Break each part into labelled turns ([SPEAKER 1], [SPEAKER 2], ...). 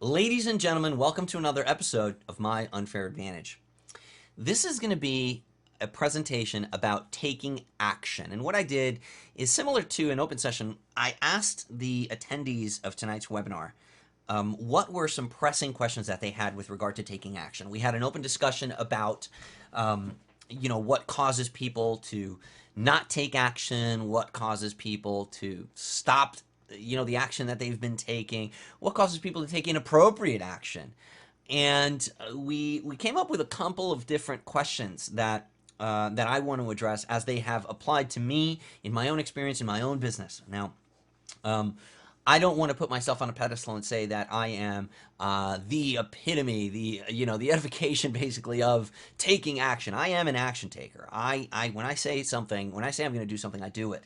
[SPEAKER 1] Ladies and gentlemen, welcome to another episode of My Unfair Advantage. This is going to be a presentation about taking action. And what I did is similar to an open session. I asked the attendees of tonight's webinar what were some pressing questions that they had with regard to taking action. We had an open discussion about what causes people to not take action, what causes people to stop the action that they've been taking, what causes people to take inappropriate action. And we came up with a couple of different questions that I want to address as they have applied to me in my own experience in my own business. Now, I don't want to put myself on a pedestal and say that I am the epitome, the edification basically of taking action. I am an action taker. When I say something, when I say I'm going to do something, I do it.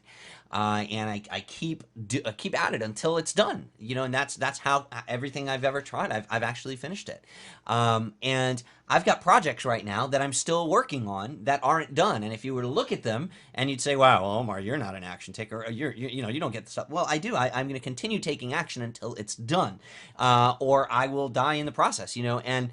[SPEAKER 1] And I keep at it until it's done, and that's how everything I've ever tried, I've actually finished it. And I've got projects right now that I'm still working on that aren't done. And if you were to look at them and you'd say, wow, well, Omar, you're not an action taker. You don't get the stuff. Well, I do. I'm going to continue taking action until it's done, or I will die in the process, and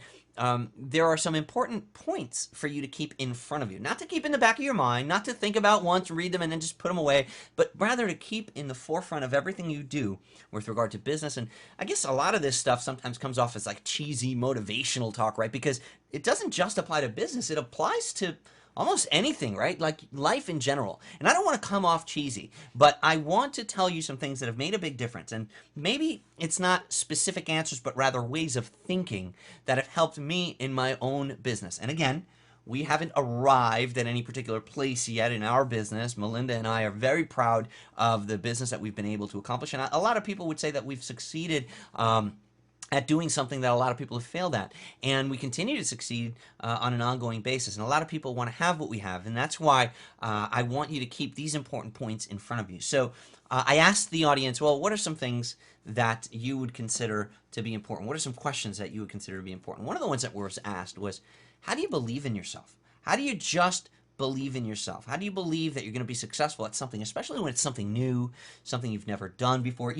[SPEAKER 1] there are some important points for you to keep in front of you. Not to keep in the back of your mind, not to think about once, read them, and then just put them away, but rather to keep in the forefront of everything you do with regard to business. And I guess a lot of this stuff sometimes comes off as like cheesy motivational talk, right? Because it doesn't just apply to business, it applies to almost anything, right? Like life in general. And I don't want to come off cheesy, but I want to tell you some things that have made a big difference. And maybe it's not specific answers, but rather ways of thinking that have helped me in my own business. And again, we haven't arrived at any particular place yet in our business. Melinda and I are very proud of the business that we've been able to accomplish. And a lot of people would say that we've succeeded at doing something that a lot of people have failed at. And we continue to succeed on an ongoing basis. And a lot of people want to have what we have. And that's why I want you to keep these important points in front of you. So I asked the audience, well, what are some things that you would consider to be important? What are some questions that you would consider to be important? One of the ones that was asked was, how do you believe in yourself? How do you just believe in yourself? How do you believe that you're going to be successful at something, especially when it's something new, something you've never done before?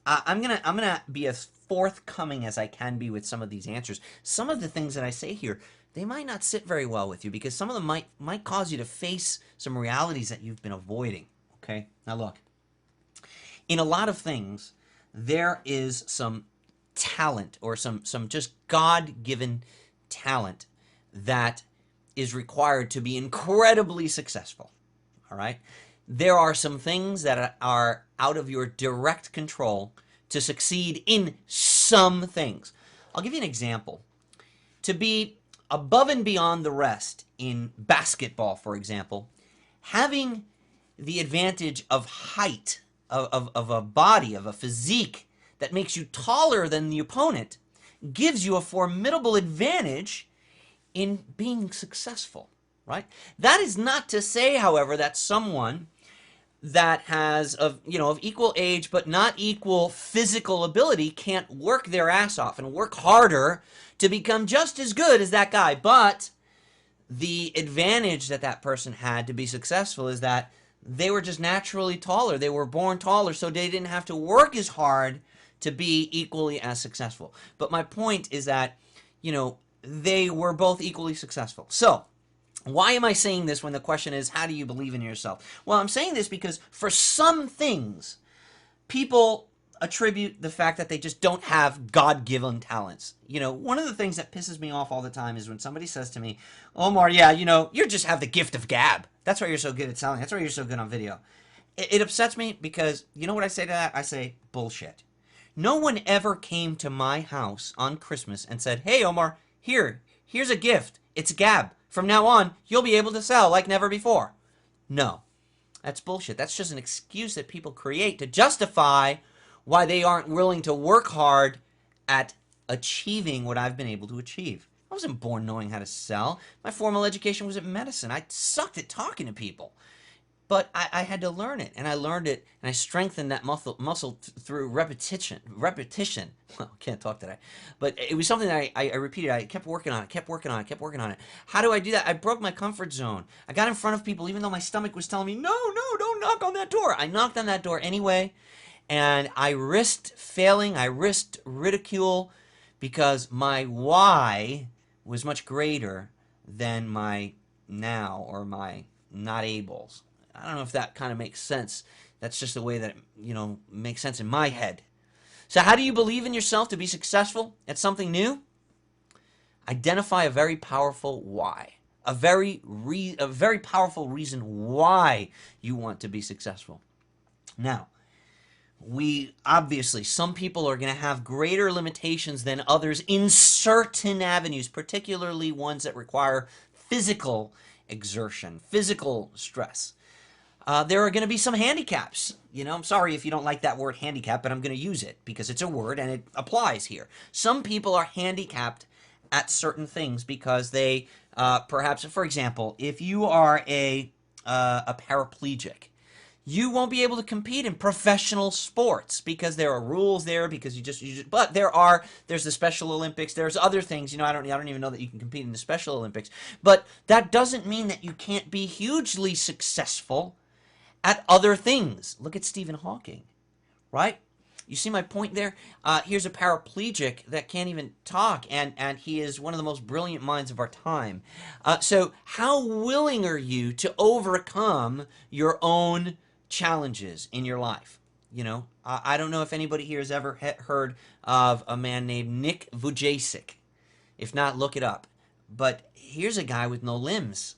[SPEAKER 1] I'm gonna be as forthcoming as I can be with some of these answers. Some of the things that I say here, they might not sit very well with you because some of them might cause you to face some realities that you've been avoiding. Okay, now look, in a lot of things, there is some talent or some just God-given talent that is required to be incredibly successful. All right. There are some things that are out of your direct control to succeed in some things. I'll give you an example. To be above and beyond the rest in basketball, for example, having the advantage of height, of a body, of a physique that makes you taller than the opponent, gives you a formidable advantage in being successful, right? That is not to say, however, that someone that has of equal age but not equal physical ability can't work their ass off and work harder to become just as good as that guy. But the advantage that that person had to be successful is that they were just naturally taller. They were born taller, so they didn't have to work as hard to be equally as successful. But my point is that, they were both equally successful. So why am I saying this when the question is, how do you believe in yourself? Well, I'm saying this because for some things, people attribute the fact that they just don't have God-given talents. One of the things that pisses me off all the time is when somebody says to me, Omar, yeah, you just have the gift of gab. That's why you're so good at selling. That's why you're so good on video. It upsets me because, you know what I say to that? I say, bullshit. No one ever came to my house on Christmas and said, hey, Omar, here's a gift. It's gab. From now on, you'll be able to sell like never before. No, that's bullshit. That's just an excuse that people create to justify why they aren't willing to work hard at achieving what I've been able to achieve. I wasn't born knowing how to sell. My formal education was in medicine. I sucked at talking to people. But I had to learn it, and I learned it, and I strengthened that muscle through repetition. Well, I can't talk today. But it was something that I repeated. I kept working on it. How do I do that? I broke my comfort zone. I got in front of people, even though my stomach was telling me, no, don't knock on that door. I knocked on that door anyway, and I risked failing. I risked ridicule because my why was much greater than my now or my not ables. I don't know if that kind of makes sense. That's just the way that it, makes sense in my head. So how do you believe in yourself to be successful at something new? Identify a very powerful why. A very powerful reason why you want to be successful. Now, some people are going to have greater limitations than others in certain avenues, particularly ones that require physical exertion, physical stress. There are going to be some handicaps. I'm sorry if you don't like that word handicap, but I'm going to use it because it's a word and it applies here. Some people are handicapped at certain things because they, perhaps, for example, if you are a paraplegic, you won't be able to compete in professional sports because there are rules there, because but there's the Special Olympics, there's other things, I don't even know that you can compete in the Special Olympics, but that doesn't mean that you can't be hugely successful at other things. Look at Stephen Hawking, right? You see my point there? Here's a paraplegic that can't even talk, and he is one of the most brilliant minds of our time. So how willing are you to overcome your own challenges in your life? I don't know if anybody here has ever heard of a man named Nick Vujicic. If not, look it up. But here's a guy with no limbs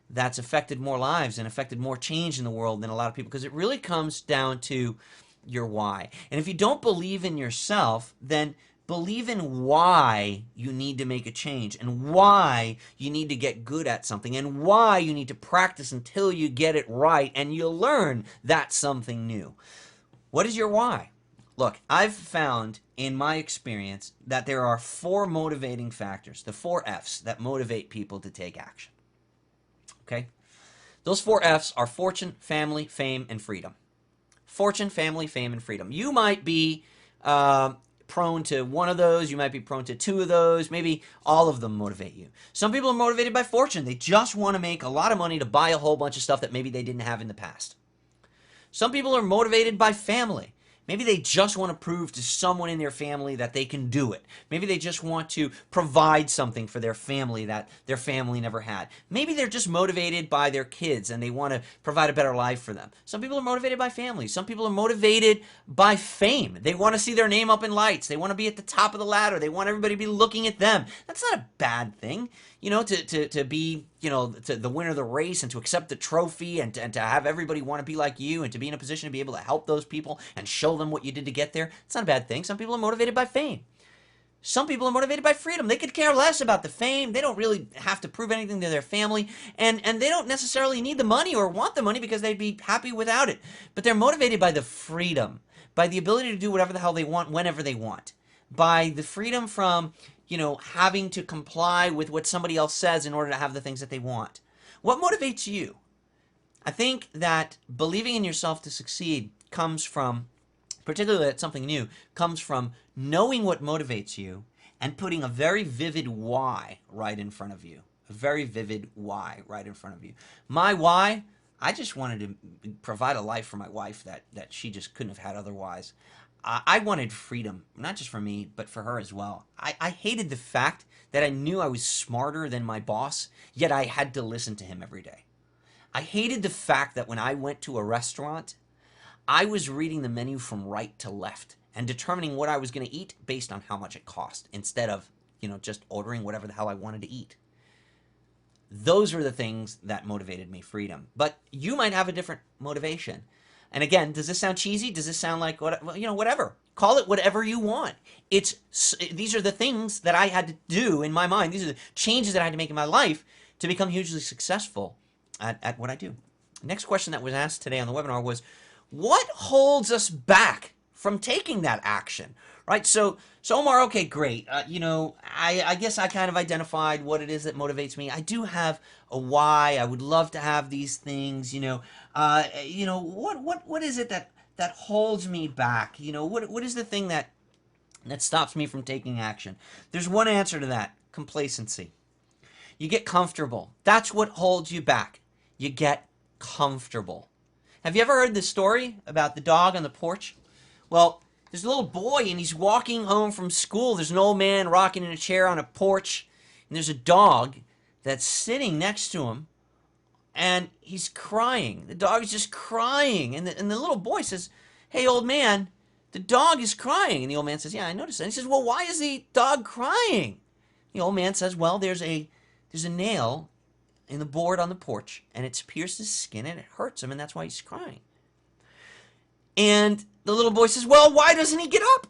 [SPEAKER 1] that's affected more lives and affected more change in the world than a lot of people, because it really comes down to your why. And if you don't believe in yourself, then believe in why you need to make a change, and why you need to get good at something, and why you need to practice until you get it right and you'll learn that's something new. What is your why? Look, I've found in my experience that there are 4 motivating factors, the 4 F's that motivate people to take action. Okay? Those 4 F's are fortune, family, fame, and freedom. Fortune, family, fame, and freedom. You might be prone to one of those. You might be prone to 2 of those. Maybe all of them motivate you. Some people are motivated by fortune. They just want to make a lot of money to buy a whole bunch of stuff that maybe they didn't have in the past. Some people are motivated by family. Maybe they just want to prove to someone in their family that they can do it. Maybe they just want to provide something for their family that their family never had. Maybe they're just motivated by their kids and they want to provide a better life for them. Some people are motivated by family. Some people are motivated by fame. They want to see their name up in lights. They want to be at the top of the ladder. They want everybody to be looking at them. That's not a bad thing. To be, to the winner of the race and to accept the trophy and to have everybody want to be like you and to be in a position to be able to help those people and show them what you did to get there. It's not a bad thing. Some people are motivated by fame. Some people are motivated by freedom. They could care less about the fame. They don't really have to prove anything to their family. And they don't necessarily need the money or want the money because they'd be happy without it. But they're motivated by the freedom, by the ability to do whatever the hell they want whenever they want, by the freedom from having to comply with what somebody else says in order to have the things that they want. What motivates you? I think that believing in yourself to succeed comes from, particularly at something new, comes from knowing what motivates you and putting a very vivid why right in front of you. A very vivid why right in front of you. My why, I just wanted to provide a life for my wife that she just couldn't have had otherwise. I wanted freedom, not just for me, but for her as well. I hated the fact that I knew I was smarter than my boss, yet I had to listen to him every day. I hated the fact that when I went to a restaurant, I was reading the menu from right to left and determining what I was going to eat based on how much it cost, instead of, just ordering whatever the hell I wanted to eat. Those were the things that motivated me, freedom. But you might have a different motivation. And again, does this sound cheesy? Does this sound like, whatever? Call it whatever you want. These are the things that I had to do in my mind. These are the changes that I had to make in my life to become hugely successful at what I do. Next question that was asked today on the webinar was, what holds us back from taking that action? Right? So Omar, okay, great. I guess I kind of identified what it is that motivates me. I do have a why. I would love to have these things. What is it that holds me back? What is the thing that stops me from taking action? There's one answer to that: complacency. You get comfortable. That's what holds you back. You get comfortable. Have you ever heard the story about the dog on the porch? Well, There's a little boy, and he's walking home from school. There's an old man rocking in a chair on a porch, and there's a dog that's sitting next to him, and he's crying. The dog is just crying, and the little boy says, "Hey, old man, the dog is crying." And the old man says, "Yeah, I noticed that." And he says, "Well, why is the dog crying?" The old man says, "Well, there's a nail in the board on the porch, and it's pierced his skin, and it hurts him, and that's why he's crying." And the little boy says, "Well, why doesn't he get up?"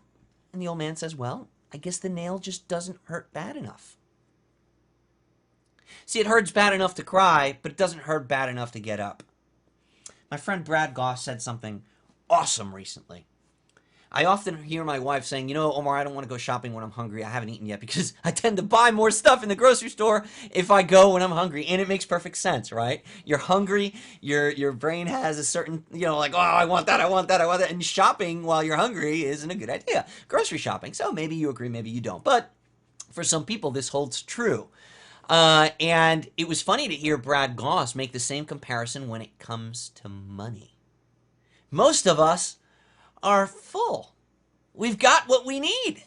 [SPEAKER 1] And the old man says, "Well, I guess the nail just doesn't hurt bad enough." See, it hurts bad enough to cry, but it doesn't hurt bad enough to get up. My friend Brad Goss said something awesome recently. I often hear my wife saying, Omar, I don't want to go shopping when I'm hungry. I haven't eaten yet because I tend to buy more stuff in the grocery store if I go when I'm hungry. And it makes perfect sense, right? You're hungry. Your brain has a certain, like, oh, I want that, I want that, I want that. And shopping while you're hungry isn't a good idea. Grocery shopping. So maybe you agree, maybe you don't. But for some people, this holds true. And it was funny to hear Brad Goss make the same comparison when it comes to money. Most of us are full. We've got what we need.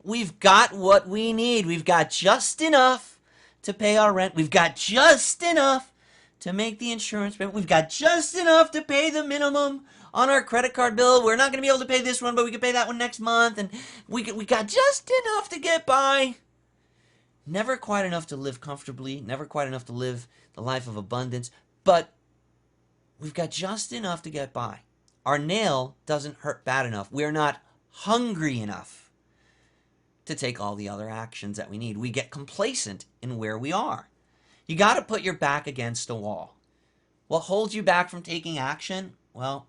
[SPEAKER 1] We've got what we need. We've got just enough to pay our rent. We've got just enough to make the insurance payment. We've got just enough to pay the minimum on our credit card bill. We're not going to be able to pay this one, but we can pay that one next month. And we got just enough to get by. Never quite enough to live comfortably. Never quite enough to live the life of abundance. But we've got just enough to get by. Our nail doesn't hurt bad enough. We're not hungry enough to take all the other actions that we need. We get complacent in where we are. You got to put your back against a wall. What holds you back from taking action? Well,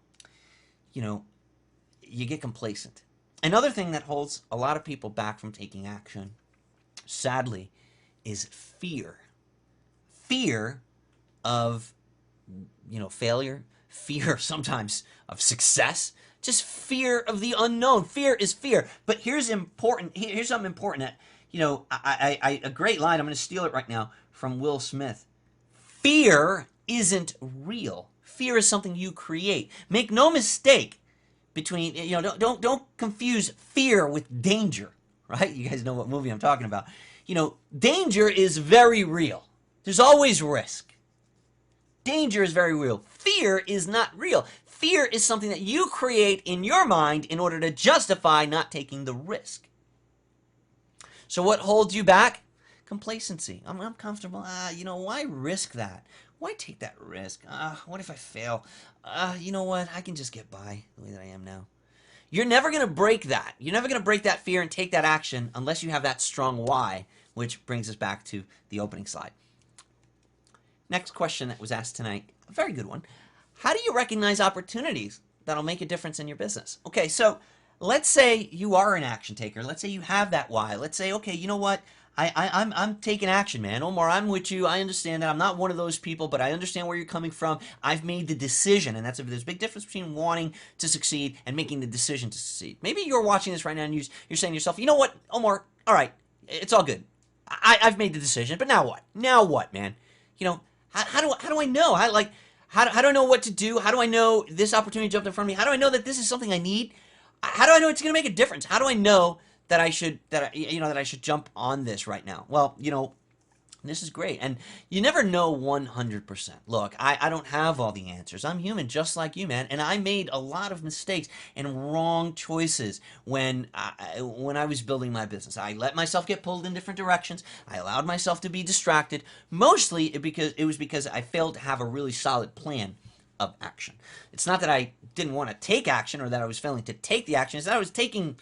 [SPEAKER 1] you get complacent. Another thing that holds a lot of people back from taking action, sadly, is fear. Fear of, failure. Fear sometimes of success, just fear of the unknown. Fear is fear. But here's something important that, a great line, I'm going to steal it right now from Will Smith. Fear isn't real. Fear is something you create. Make no mistake between, don't confuse fear with danger, right? You guys know what movie I'm talking about. Danger is very real. There's always risk. Danger is very real. Fear is not real. Fear is something that you create in your mind in order to justify not taking the risk. So what holds you back? Complacency. I'm comfortable. Why risk that? Why take that risk? What if I fail? You know what? I can just get by the way that I am now. You're never going to break that. You're never going to break that fear and take that action unless you have that strong why, which brings us back to the opening slide. Next question that was asked tonight, a very good one. How do you recognize opportunities that'll make a difference in your business? Okay, so let's say you are an action taker. Let's say you have that why. Let's say, okay, you know what? I'm taking action, man. Omar, I'm with you. I understand that. I'm not one of those people, but I understand where you're coming from. I've made the decision, and there's a big difference between wanting to succeed and making the decision to succeed. Maybe you're watching this right now and you're saying to yourself, you know what, Omar, all right, it's all good. I've made the decision, but now what? Now what, man? How do I know? How do I know what to do? How do I know this opportunity jumped in front of me? How do I know that this is something I need? How do I know it's going to make a difference? How do I know that I should jump on this right now? Well, this is great. And you never know 100%. Look, I don't have all the answers. I'm human just like you, man. And I made a lot of mistakes and wrong choices when I was building my business. I let myself get pulled in different directions. I allowed myself to be distracted. Mostly it was because I failed to have a really solid plan of action. It's not that I didn't want to take action or that I was failing to take the action. It's that I was taking,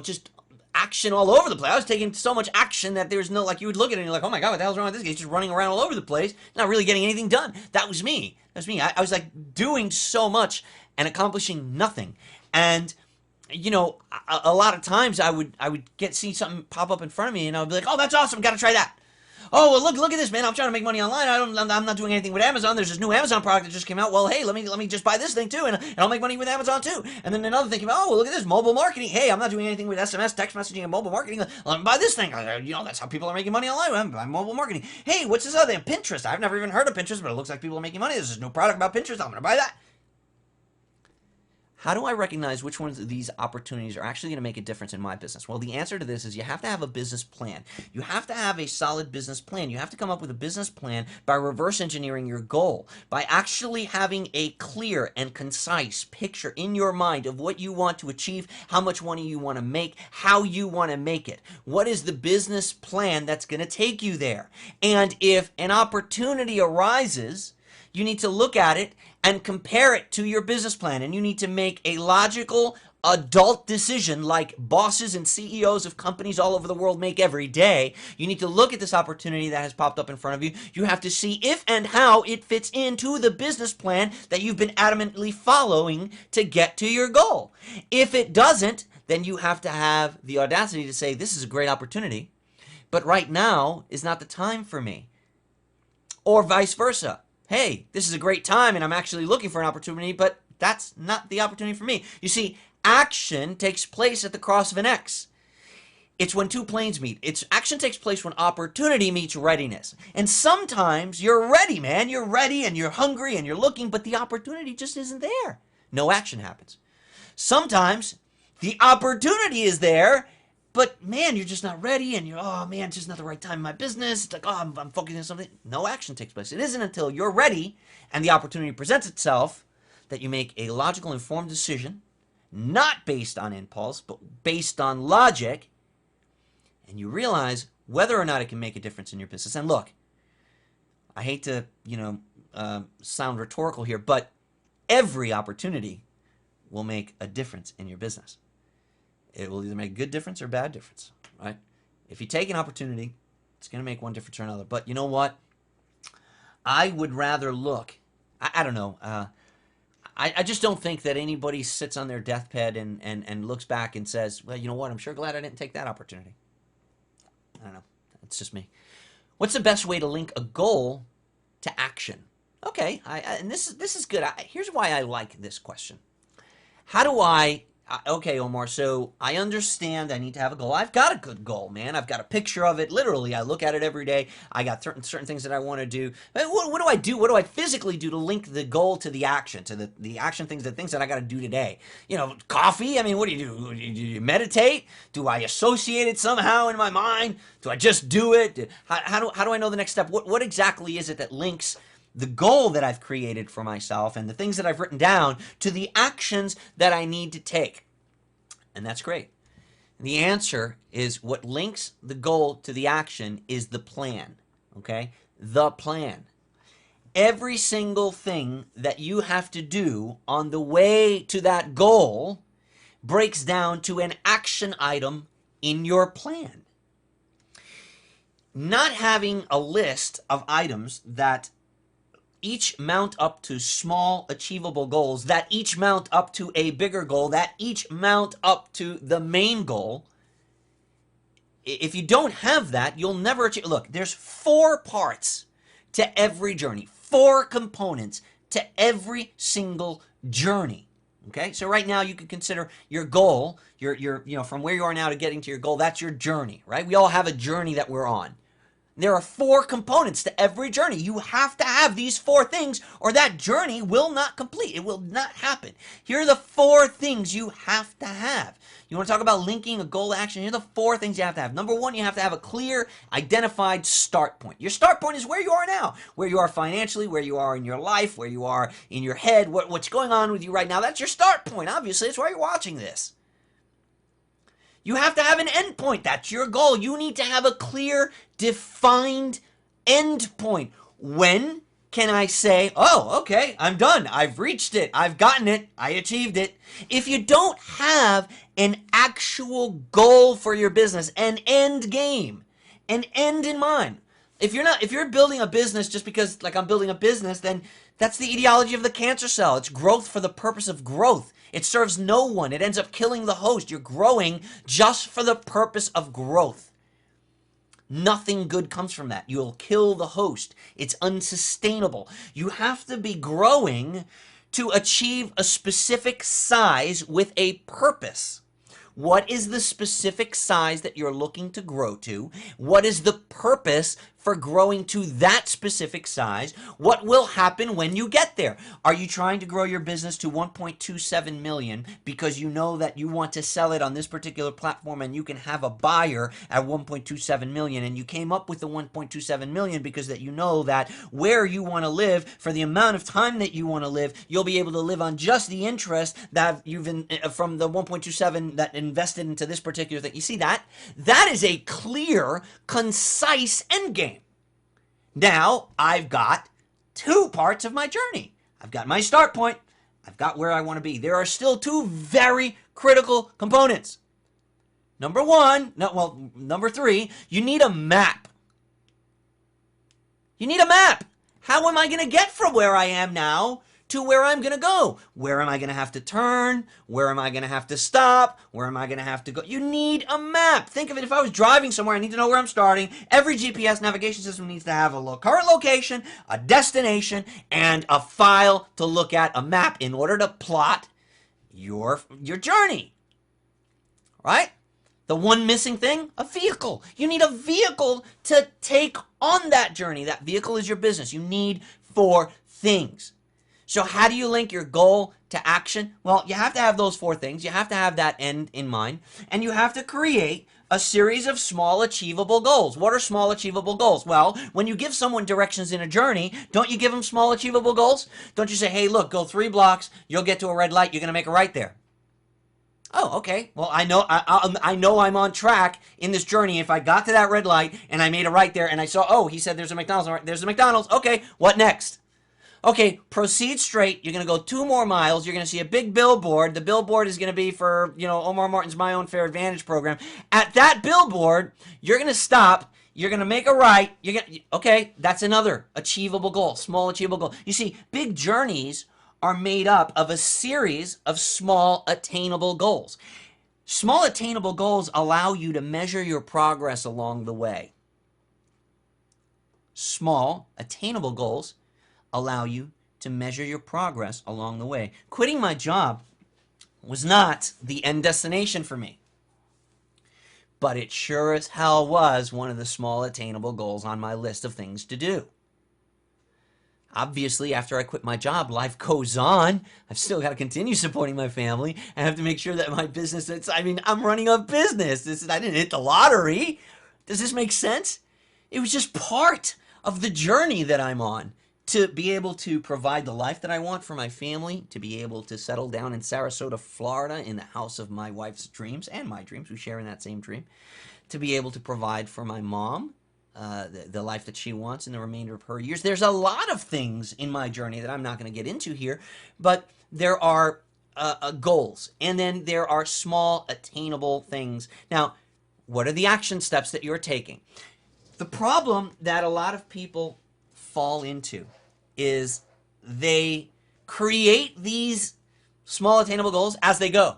[SPEAKER 1] just action all over the place. I was taking so much action that there's no, you would look at it and you're like, oh my God, what the hell's wrong with this guy? He's just running around all over the place, not really getting anything done. That was me. I was doing so much and accomplishing nothing. And, a lot of times I would see something pop up in front of me and I would be like, oh, that's awesome. Got to try that. Oh, well, look at this, man. I'm trying to make money online. I'm not doing anything with Amazon. There's this new Amazon product that just came out. Well, hey, let me just buy this thing too, and I'll make money with Amazon too. And then another thing came out. Oh, well, look at this, mobile marketing. Hey, I'm not doing anything with SMS, text messaging, and mobile marketing. Let me buy this thing. That's how people are making money online. I'm buying mobile marketing. Hey, what's this other thing? Pinterest. I've never even heard of Pinterest, but it looks like people are making money. There's this new product about Pinterest. I'm going to buy that. how do I recognize which ones of these opportunities are actually going to make a difference in my business? Well, the answer to this is you have to have a business plan. You have to have a solid business plan. You have to come up with a business plan by reverse engineering your goal, by actually having a clear and concise picture in your mind of what you want to achieve, how much money you want to make, how you want to make it. What is the business plan that's going to take you there? And if an opportunity arises, you need to look at it and compare it to your business plan. And you need to make a logical, adult decision like bosses and CEOs of companies all over the world make every day. You need to look at this opportunity that has popped up in front of you. You have to see if and how it fits into the business plan that you've been adamantly following to get to your goal. If it doesn't, then you have to have the audacity to say, this is a great opportunity, but right now is not the time for me. Or vice versa. Hey, this is a great time and I'm actually looking for an opportunity, but that's not the opportunity for me. You see, action takes place at the cross of an X. It's when two planes meet. Action takes place when opportunity meets readiness. And sometimes you're ready, man. You're ready and you're hungry and you're looking, but the opportunity just isn't there. No action happens. Sometimes the opportunity is there, but man, you're just not ready and you're, oh man, it's just not the right time in my business. It's like, oh, I'm focusing on something. No action takes place. It isn't until you're ready and the opportunity presents itself that you make a logical, informed decision, not based on impulse, but based on logic, and you realize whether or not it can make a difference in your business. And look, I hate to, sound rhetorical here, but every opportunity will make a difference in your business. It will either make a good difference or bad difference, right? If you take an opportunity, it's going to make one difference or another. But you know what? I would rather look. I don't know. I just don't think that anybody sits on their deathbed and looks back and says, well, you know what? I'm sure glad I didn't take that opportunity. I don't know. It's just me. What's the best way to link a goal to action? Okay, and this is good. Here's why I like this question. How do I... Okay, Omar, so I understand I need to have a goal. I've got a good goal, man. I've got a picture of it. Literally, I look at it every day. I got certain things that I want to do. But what do I do? What do I physically do to link the goal to the action, to the action things, the things that I got to do today? Coffee? I mean, what do you do? Do you meditate? Do I associate it somehow in my mind? Do I just do it? How do I know the next step? What exactly is it that links the goal that I've created for myself and the things that I've written down to the actions that I need to take? And that's great. And the answer is what links the goal to the action is the plan, okay? The plan. Every single thing that you have to do on the way to that goal breaks down to an action item in your plan. Not having a list of items that each mount up to small achievable goals, that each mount up to a bigger goal, that each mount up to the main goal. If you don't have that, you'll never achieve. Look, there's 4 parts to every journey, 4 components to every single journey. Okay, so right now you can consider your goal, your from where you are now to getting to your goal, that's your journey, right? We all have a journey that we're on. There are 4 components to every journey. You have to have these 4 things or that journey will not complete. It will not happen. Here are the 4 things you have to have. You want to talk about linking a goal to action? Here are the 4 things you have to have. Number 1, you have to have a clear, identified start point. Your start point is where you are now, where you are financially, where you are in your life, where you are in your head, what's going on with you right now. That's your start point. Obviously, that's why you're watching this. You have to have an end point. That's your goal. You need to have a clear, defined end point. When can I say, oh, okay, I'm done. I've reached it. I've gotten it. I achieved it. If you don't have an actual goal for your business, an end game, an end in mind. If you're building a business just because, like, I'm building a business, then that's the ideology of the cancer cell. It's growth for the purpose of growth. It serves no one. It ends up killing the host. You're growing just for the purpose of growth. Nothing good comes from that. You'll kill the host. It's unsustainable. You have to be growing to achieve a specific size with a purpose. What is the specific size that you're looking to grow to? What is the purpose for growing to that specific size? What will happen when you get there? Are you trying to grow your business to 1.27 million because you know that you want to sell it on this particular platform and you can have a buyer at 1.27 million, and you came up with the 1.27 million because that you know that where you want to live for the amount of time that you want to live, you'll be able to live on just the interest that you've from the 1.27 that invested into this particular thing. You see that? That is a clear, concise end game. Now, I've got two parts of my journey. I've got my start point. I've got where I want to be. There are still two very critical components. Number three, you need a map. You need a map. How am I going to get from where I am now to where I'm going to go? Where am I going to have to turn? Where am I going to have to stop? Where am I going to have to go? You need a map. Think of it, if I was driving somewhere, I need to know where I'm starting. Every GPS navigation system needs to have a current location, a destination, and a file to look at, a map, in order to plot your journey. Right? The one missing thing, a vehicle. You need a vehicle to take on that journey. That vehicle is your business. You need 4 things. So how do you link your goal to action? Well, you have to have those 4 things. You have to have that end in mind. And you have to create a series of small achievable goals. What are small achievable goals? Well, when you give someone directions in a journey, don't you give them small achievable goals? Don't you say, hey, look, go 3 blocks, you'll get to a red light, you're going to make a right there. Oh, okay. Well, I know I'm on track in this journey. If I got to that red light and I made a right there and I saw, oh, he said there's a McDonald's. All right, there's a McDonald's. Okay, what next? Okay, proceed straight. You're going to go 2 more miles. You're going to see a big billboard. The billboard is going to be for, Omar Martin's My Unfair Advantage program. At that billboard, you're going to stop. You're going to make a right. Okay, that's another achievable goal, small achievable goal. You see, big journeys are made up of a series of small attainable goals. Small attainable goals allow you to measure your progress along the way. Small attainable goals allow you to measure your progress along the way. Quitting my job was not the end destination for me, but it sure as hell was one of the small attainable goals on my list of things to do. Obviously, after I quit my job, life goes on. I've still got to continue supporting my family. I have to make sure that my business, I'm running a business. I didn't hit the lottery. Does this make sense? It was just part of the journey that I'm on to be able to provide the life that I want for my family, to be able to settle down in Sarasota, Florida, in the house of my wife's dreams and my dreams. We share in that same dream. To be able to provide for my mom the life that she wants in the remainder of her years. There's a lot of things in my journey that I'm not going to get into here, but there are goals, and then there are small attainable things. Now, what are the action steps that you're taking? The problem that a lot of people fall into is they create these small attainable goals as they go.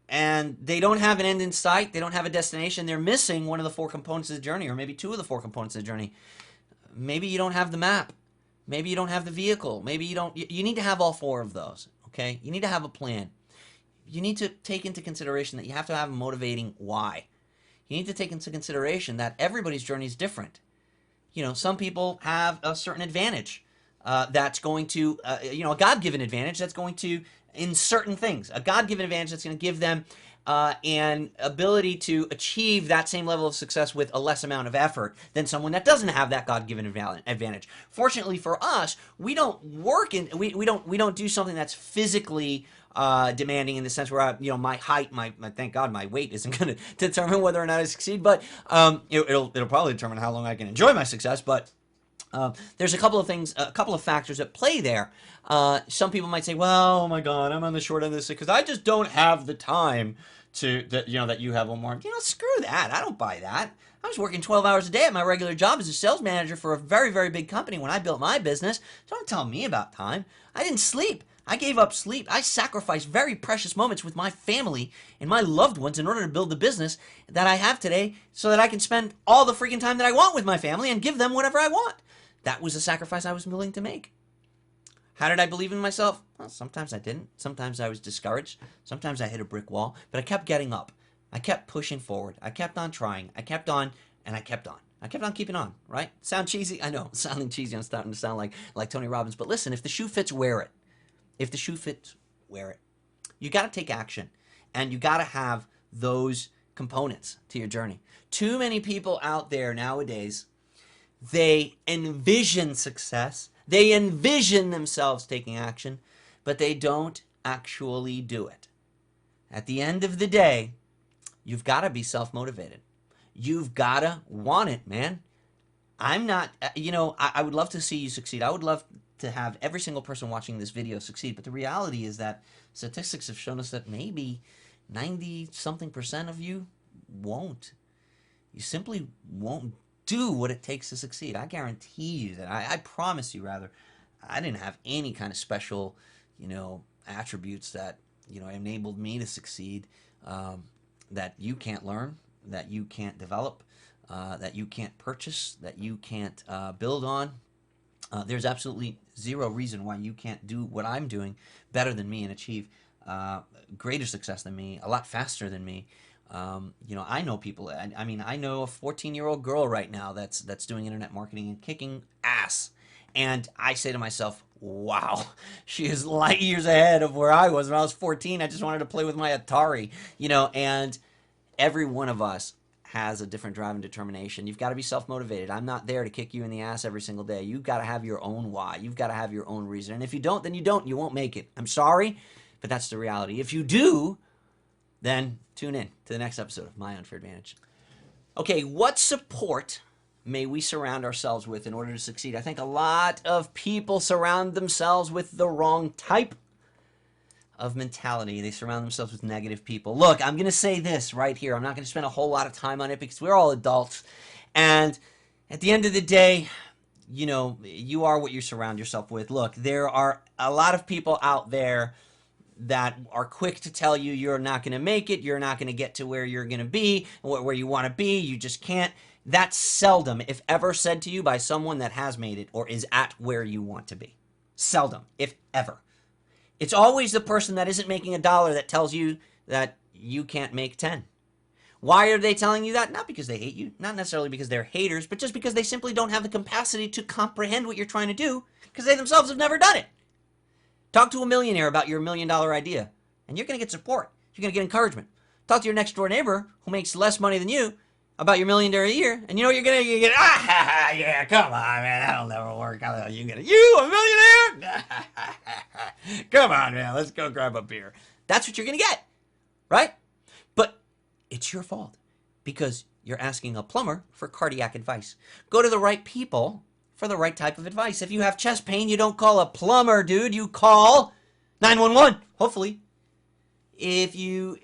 [SPEAKER 1] And they don't have an end in sight. They don't have a destination. They're missing one of the 4 components of the journey, or maybe 2 of the 4 components of the journey. Maybe you don't have the map. Maybe you don't have the vehicle. Maybe you don't. You need to have all 4 of those, okay? You need to have a plan. You need to take into consideration that you have to have a motivating why. You need to take into consideration that everybody's journey is different. Some people have a certain advantage that's going to, a God-given advantage that's going to, in certain things, a God-given advantage that's going to give them an ability to achieve that same level of success with a less amount of effort than someone that doesn't have that God-given advantage. Fortunately for us, we don't work in, we don't do something that's physically demanding, in the sense where my height, thank God my weight isn't going to determine whether or not I succeed, but it'll probably determine how long I can enjoy my success. But there's a couple of factors at play there. Some people might say, well, oh my God, I'm on the short end of this because I just don't have the time that you have one more. Screw that. I don't buy that. I was working 12 hours a day at my regular job as a sales manager for a very, very big company when I built my business. Don't tell me about time. I didn't sleep. I gave up sleep. I sacrificed very precious moments with my family and my loved ones in order to build the business that I have today so that I can spend all the freaking time that I want with my family and give them whatever I want. That was a sacrifice I was willing to make. How did I believe in myself? Well, sometimes I didn't. Sometimes I was discouraged. Sometimes I hit a brick wall. But I kept getting up. I kept pushing forward. I kept on trying. I kept on, and I kept on. I kept on keeping on, right? Sound cheesy? I know, sounding cheesy. I'm starting to sound like Tony Robbins. But listen, if the shoe fits, wear it. If the shoe fits, wear it. You got to take action, and you got to have those components to your journey. Too many people out there nowadays, they envision success. They envision themselves taking action, but they don't actually do it. At the end of the day, you've got to be self-motivated. You've got to want it, man. I'm not, I would love to see you succeed. I would love to have every single person watching this video succeed. But the reality is that statistics have shown us that maybe 90-something% of you won't. You simply won't do what it takes to succeed. I guarantee you that. I promise you, rather. I didn't have any kind of special, attributes that, enabled me to succeed, that you can't learn, that you can't develop, that you can't purchase, that you can't build on. There's absolutely zero reason why you can't do what I'm doing better than me and achieve greater success than me, a lot faster than me. I know people. I know a 14-year-old girl right now that's doing internet marketing and kicking ass. And I say to myself, wow, she is light years ahead of where I was when I was 14. I just wanted to play with my Atari, and every one of us has a different drive and determination. You've got to be self-motivated. I'm not there to kick you in the ass every single day. You've got to have your own why. You've got to have your own reason. And if you don't, then you don't. You won't make it. I'm sorry, but that's the reality. If you do, then tune in to the next episode of My Unfair Advantage. Okay, what support may we surround ourselves with in order to succeed? I think a lot of people surround themselves with the wrong type of mentality. They surround themselves with negative people. Look, I'm going to say this right here. I'm not going to spend a whole lot of time on it because we're all adults. And at the end of the day, you are what you surround yourself with. Look, there are a lot of people out there that are quick to tell you you're not going to make it, you're not going to get to where you're going to be, where you want to be, you just can't. That's seldom, if ever, said to you by someone that has made it or is at where you want to be. Seldom, if ever. It's always the person that isn't making $1 that tells you that you can't make 10. Why are they telling you that? Not because they hate you, not necessarily because they're haters, but just because they simply don't have the capacity to comprehend what you're trying to do because they themselves have never done it. Talk to a millionaire about your $1 million idea, and you're going to get support. You're going to get encouragement. Talk to your next door neighbor who makes less money than you about your $1 million a year, and you're going to get, yeah, come on, man, that'll never work. You $1 millionaire? Come on, man, let's go grab a beer. That's what you're going to get, right? But it's your fault because you're asking a plumber for cardiac advice. Go to the right people for the right type of advice. If you have chest pain, you don't call a plumber, dude. You call 911, hopefully. If you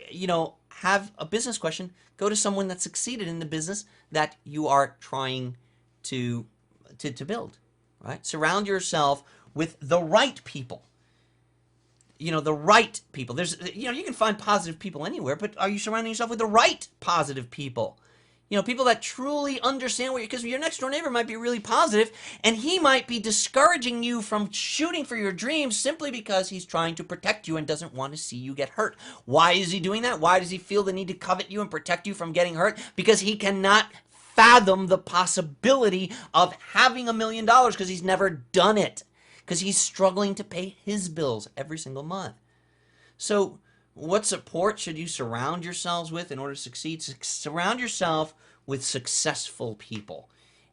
[SPEAKER 1] have a business question, go to someone that succeeded in the business that you are trying to build, right? Surround yourself with the right people. The right people. There's, you can find positive people anywhere, but are you surrounding yourself with the right positive people? People that truly understand because your next door neighbor might be really positive and he might be discouraging you from shooting for your dreams simply because he's trying to protect you and doesn't want to see you get hurt. Why is he doing that? Why does he feel the need to covet you and protect you from getting hurt? Because he cannot fathom the possibility of having $1 million because he's never done it. Because he's struggling to pay his bills every single month. So what support should you surround yourselves with in order to succeed? Surround yourself with successful people.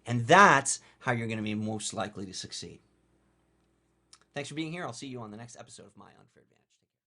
[SPEAKER 1] And that's how you're going to be most likely to succeed. Thanks for being here. I'll see you on the next episode of My Unfair Advantage.